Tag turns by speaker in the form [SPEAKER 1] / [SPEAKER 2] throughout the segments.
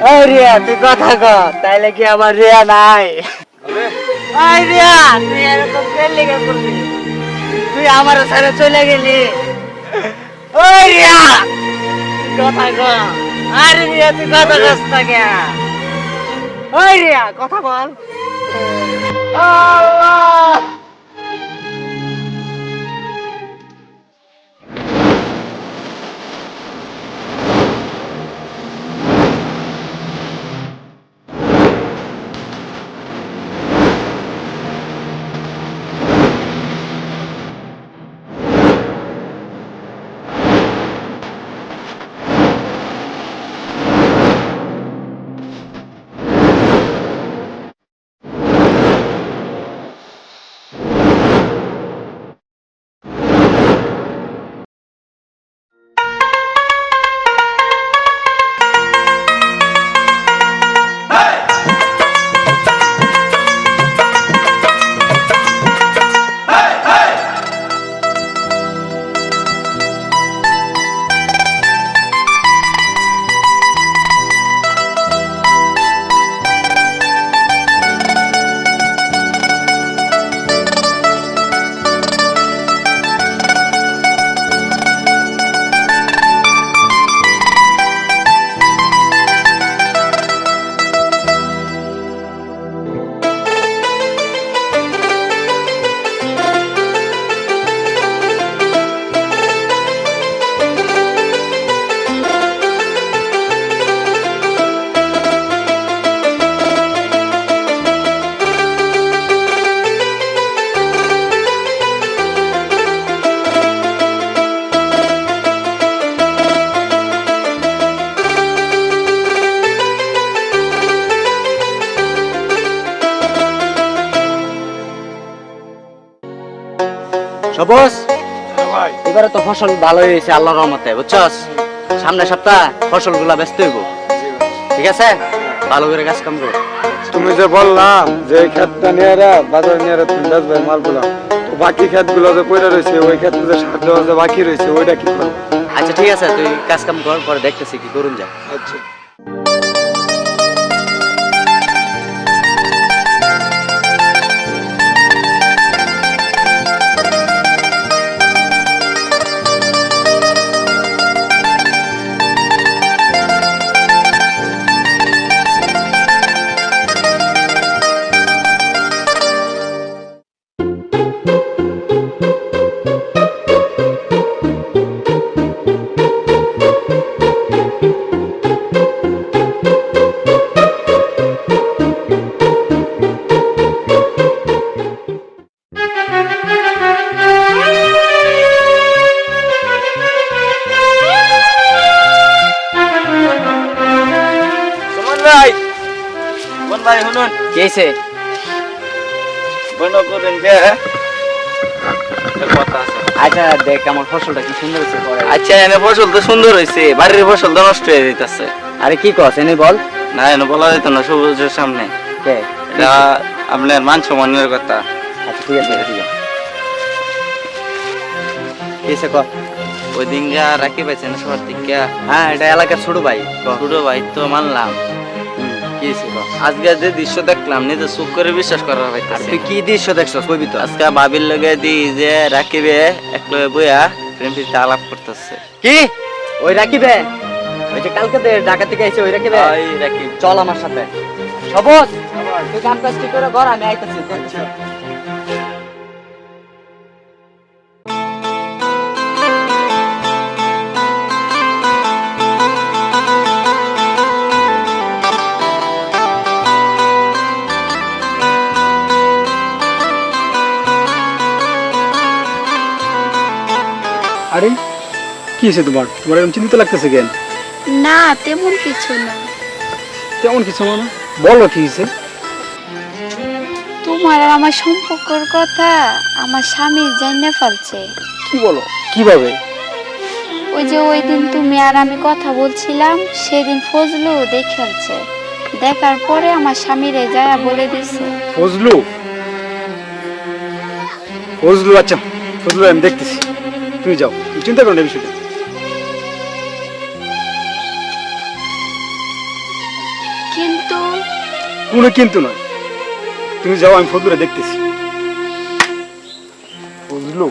[SPEAKER 1] এই রিয়া তুই কথা কর, তাইলে কি আমার রিয়া নাই? এই রিয়া তুই এরকম করলি কেন করবি? তুই আমার ছেড়ে চলে গেলি। ওই রিয়া কথা কর। আরে রিয়া তুই কথা কস না কেন? ওই রিয়া কথা বল। আল্লাহ সবুজ, এবারে তো ফসল ভালো হয়েছে আল্লাহর রহমতে, বুঝছস? সামনের সপ্তাহ ফসলগুলা ব্যস্ত হইব, ঠিক আছে? ভালো করে কাজ কাম কর।
[SPEAKER 2] তুমি যে বললাম যে এই ক্ষেতটা নিয়ে বাজারে নিয়ে তুমি বেচবে মালগুলা, তো বাকি ক্ষেতগুলো যে পড়ে রয়েছে ওই ক্ষেত্রে যে সার দেওয়া যে বাকি রয়েছে ওইটা কি করবো?
[SPEAKER 1] আচ্ছা ঠিক আছে, তুই কাজ কাম কর, পরে দেখতেছি কি করুন যা।
[SPEAKER 2] আচ্ছা
[SPEAKER 1] কোন ভাই শুনুন, কি হয়েছে? আচ্ছা দেখ আমার ফসলটা কি সুন্দর হয়েছে।
[SPEAKER 3] আচ্ছা এনে ফসল তো সুন্দর হয়েছে, বাড়ির ফসল তো নষ্ট হয়ে যেতেছে।
[SPEAKER 1] আরে কি কস, এনে বল।
[SPEAKER 3] না এনে বলা যেত না সবুজের সামনে,
[SPEAKER 1] কে?
[SPEAKER 3] এটা আপনার মান সম্মানের কথা।
[SPEAKER 1] আচ্ছা ঠিক আছে, ঠিক আছে। কি হয়েছে ক?
[SPEAKER 3] ওই দিন যা রাখি পাইছেন শহর থেকে,
[SPEAKER 1] হ্যাঁ এটা এলাকার ছোট ভাই।
[SPEAKER 3] ছোট ভাই তো মানলাম,
[SPEAKER 1] কি হয়েছে ক?
[SPEAKER 3] আজকে যে দৃশ্য দেখলাম নিজে চুপ করে বিশ্বাস করার
[SPEAKER 1] আর
[SPEAKER 3] পাইতেছি।
[SPEAKER 1] তুই কি দৃশ্য দেখছস কইবি তো?
[SPEAKER 3] আজকে বাবির লগে দি যে রাখিবে এক লগে বইয়া প্রেম প্রীতি আলাপ করতেছে।
[SPEAKER 1] কি ওই রাখিবে? ওই যে কালকে ঢাকা থেকে আইছে ওই রাখিবে?
[SPEAKER 3] ওই রাকিব।
[SPEAKER 1] চল আমার সাথে। সবুজ তুই কাম কাজ ঠিক করে ঘর, আমি আইতাছি।
[SPEAKER 2] আরে কি হয়েছে তোমার? তোমার এরকম চিন্তিত লাগতেছে কেন?
[SPEAKER 4] না তেমন কিছু না।
[SPEAKER 2] তেমন কিছু মানে? বলো কি হয়েছে?
[SPEAKER 4] তোমার আর আমার সম্পর্কের কথা আমার স্বামী জানিয়ে ফেলছে।
[SPEAKER 2] কি বলো? কিভাবে?
[SPEAKER 4] ওই যে ওই দিন তুমি আর আমি কথা বলছিলাম, সেদিন ফজলু দেখেছে, দেখার পরে আমার স্বামীরে যায় বলে দিছে।
[SPEAKER 2] ফজলু? ফজলু? আচ্ছা ফজলু আমি দেখতেছি, তুমি যাও, তুমি চিন্তা করো না বিষয়টা। কোনো কিন্তু নয়, তুমি যাও, আমি ফজলুরে দেখতেছি। ফজলু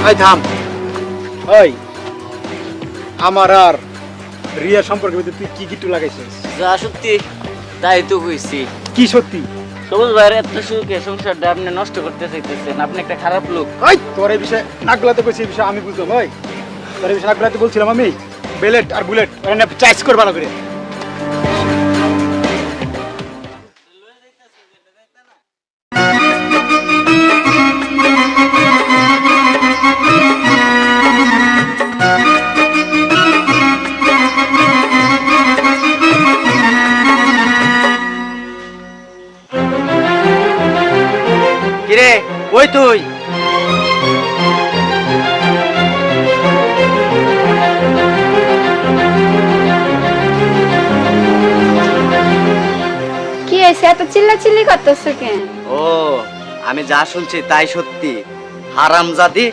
[SPEAKER 2] আই থাম। ওই আমার আর রিয়া সম্পর্কে তুই কি কিটু লাগাইছিস?
[SPEAKER 3] যা সত্যি তাই তো কইছি।
[SPEAKER 2] কি সত্যি?
[SPEAKER 3] সবুজ ভাইয়ের এত সুখে সংসারটা আপনি নষ্ট করতে চাইতেছেন, আপনি একটা খারাপ লোক।
[SPEAKER 2] ওই তোর এই বিষয়ে নাক গলাতে কইছি, এই বিষয়ে আমি বুঝলাম। ওই তোর এই বিষয়ে নাক গলাতে বলছিলাম আমি, বেলেট আর বুলেট চাইজ কর ভালো করে।
[SPEAKER 1] কিরে ওই তুই?
[SPEAKER 4] কি হয়েছে, এত চিল্লাচিল্লি করতেছো কেন?
[SPEAKER 1] ও, আমি যা শুনছি তাই সত্যি। হারামজাদি,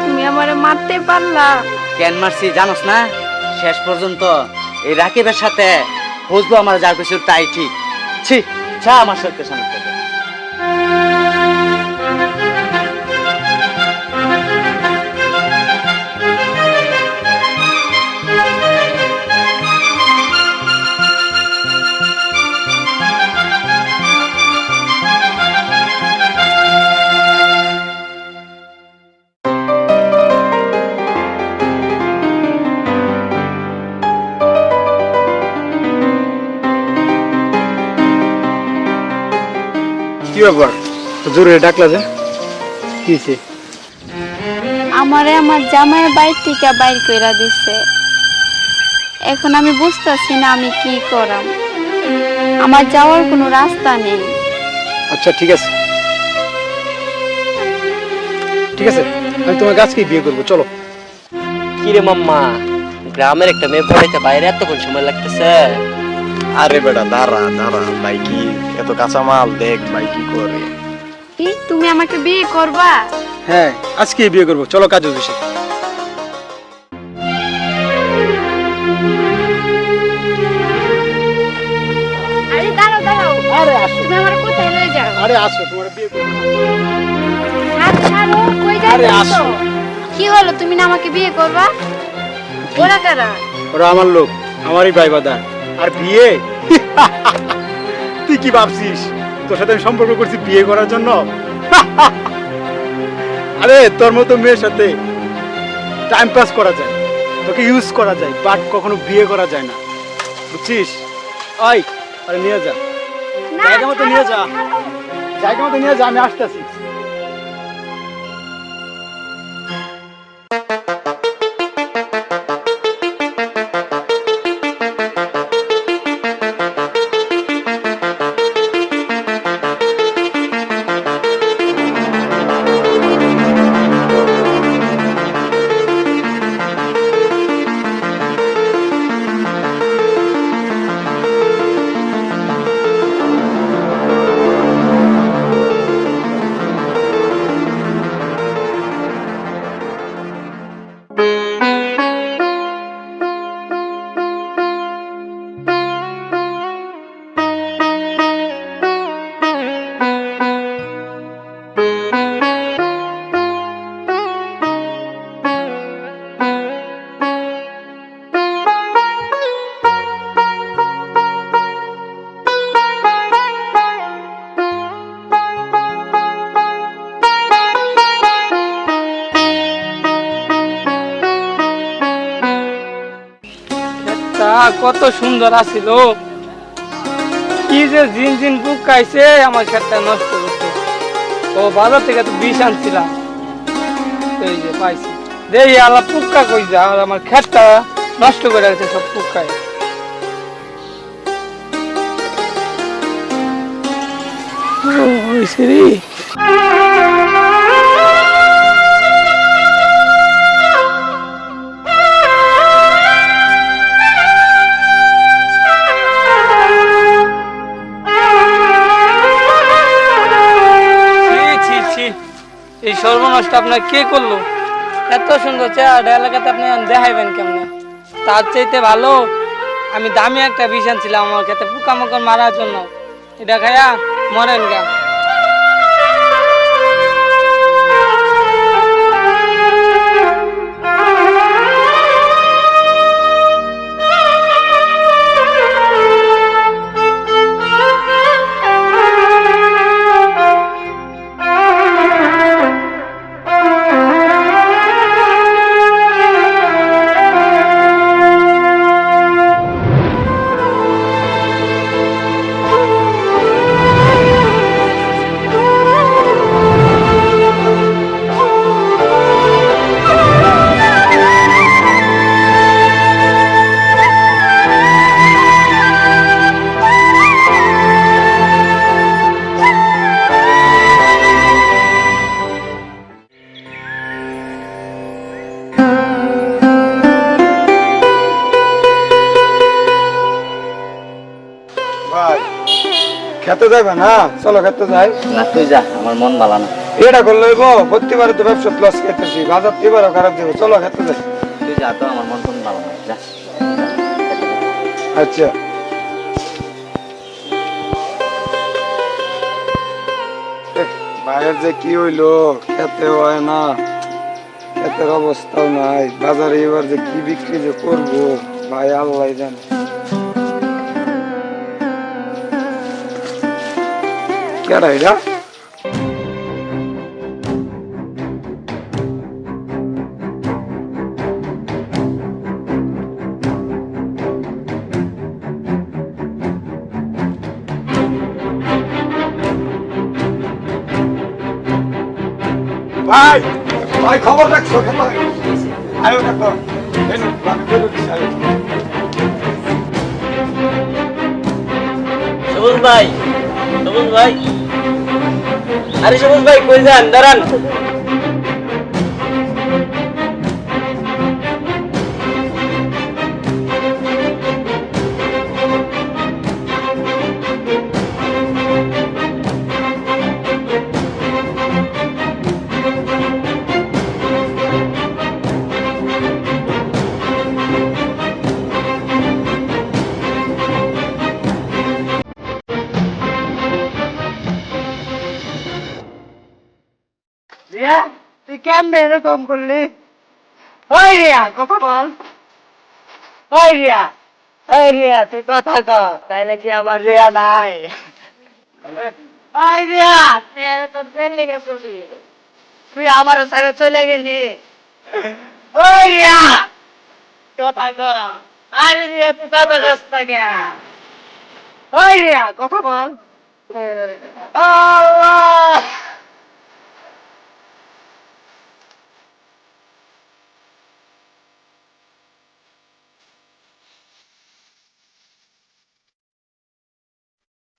[SPEAKER 4] তুমি আমারে মারতে পারলা?
[SPEAKER 1] কেন মারছি জানোস না? শেষ পর্যন্ত এই রাকিবের সাথে ফজলু আমার যা কিছু তাই ঠিক। ছি, যা আমার সাথে সামনে থেকে।
[SPEAKER 2] কি ব্যাপার, জোরে ডাকলা যে? কি হয়েছে?
[SPEAKER 4] আমারে আমার জামাইয়ের বাড়ি থেকে বাইর কইরা দিছে। এখন আমি বুঝতেছি না আমি কি করাম, আমার যাওয়ার কোনো রাস্তা নেই।
[SPEAKER 2] আচ্ছা ঠিক আছে, ঠিক আছে, আমি তোমার গাছকেই বিয়ে করবো, চলো।
[SPEAKER 3] কিরে মাম্মা, গ্রামের একটা মেয়ে পড়াইতে বাইরে এতক্ষণ সময় লাগতেছে?
[SPEAKER 5] আরে বেটা দাঁড়া দাঁড়া, ভাই কি এত কাঁচামাল দেখ ভাই কি করে।
[SPEAKER 4] কি তুমি আমাকে বিয়ে করবা?
[SPEAKER 2] হ্যাঁ, আজকেই বিয়ে করবো, চলো কাজ অফিসে।
[SPEAKER 4] আরে দাঁড়াও দাঁড়াও,
[SPEAKER 2] আরে আসো,
[SPEAKER 4] তুমি আমার কোথায় লয়ে যাও?
[SPEAKER 2] আরে আসো, তোমার বিয়ে করবো।
[SPEAKER 4] হাত ছাড়ো, কই
[SPEAKER 2] আরে
[SPEAKER 4] যাচ্ছো?
[SPEAKER 2] আসো।
[SPEAKER 4] কি হলো, তুমি না আমাকে বিয়ে করবা? ওরা কারা?
[SPEAKER 2] ওরা আমার লোক, আমারই ভাই বাদা। আর বিয়ে তুই কি ভাবছিস তোর সাথে আমি সম্পর্ক করছি বিয়ে করার জন্য? আরে তোর মতো মেয়ের সাথে টাইম পাস করা যায়, তোকে ইউজ করা যায়, বাট কখনো বিয়ে করা যায় না, বুঝছিস? ওই আরে নিয়ে যা,
[SPEAKER 4] না,
[SPEAKER 2] জায়গা মতো নিয়ে যা, জায়গা মতো নিয়ে যা, আমি আসতেছি।
[SPEAKER 6] কত সুন্দর আছিল, কি যে জিন জিন বুক খাইছে আমার ক্ষেতটা নষ্ট করছে। ও বাজার থেকে তো বিষ আনছিলাম, এই যে পাইছি। দেই আলা পুক্কা কই যা, আর আমার ক্ষেতটা নষ্ট করে গেছে সব পুক্কায়। শ্রী এই সর্বনষ্ট আপনার কে করলো? এত সুন্দর চেহারা এলাকাতে আপনি দেখাইবেন কেমনে? তার চাইতে ভালো আমি দামি একটা বিষ আনছিলাম আমার খেতে পোকামাকড় মারার জন্য, এটা খাইয়া মরেন গা।
[SPEAKER 2] ভাই খেতে যাবে না? চলো খেতে যাই।
[SPEAKER 3] না তুই যা, আমার মন ভালো না।
[SPEAKER 2] এটা করলে হইব, প্রতিবারে তো ব্যবসা লস খেতেছি, বাজার এবারও খারাপ যাবে। চলো খেতে যাই।
[SPEAKER 3] তুই যা তো, আমার মন কোন ভালো না, যা।
[SPEAKER 2] আচ্ছা ভাইয়ের যে কি হইলো, খেতে হয় না, খেতের অবস্থাও নাই, বাজারে এবার যে কি বিক্রি যে করবো ভাই আল্লাহ জানে। কেডা এটা? ভাই ভাই খবর রাখছো, আয়ো দেখো।
[SPEAKER 3] সবুজ ভাই, সবুজ ভাই, আরে সবুজ ভাই কই যান? দাঁড়ান।
[SPEAKER 1] রিয়া, তুই কেমনে এরকম করলি? ওই রিয়া, কথা বল। ওই রিয়া, ওই রিয়া, তুই কথা কর, তাইলে কি আমার রিয়া নাই? ওই রিয়া, তুই এরকম কেমনে করলি? তুই আমার সাথে চলে গেলি। ওই রিয়া, কথা কর। আরে রিয়া, তুই কথা কস না কেন? ওই রিয়া, কথা বল। আল্লাহ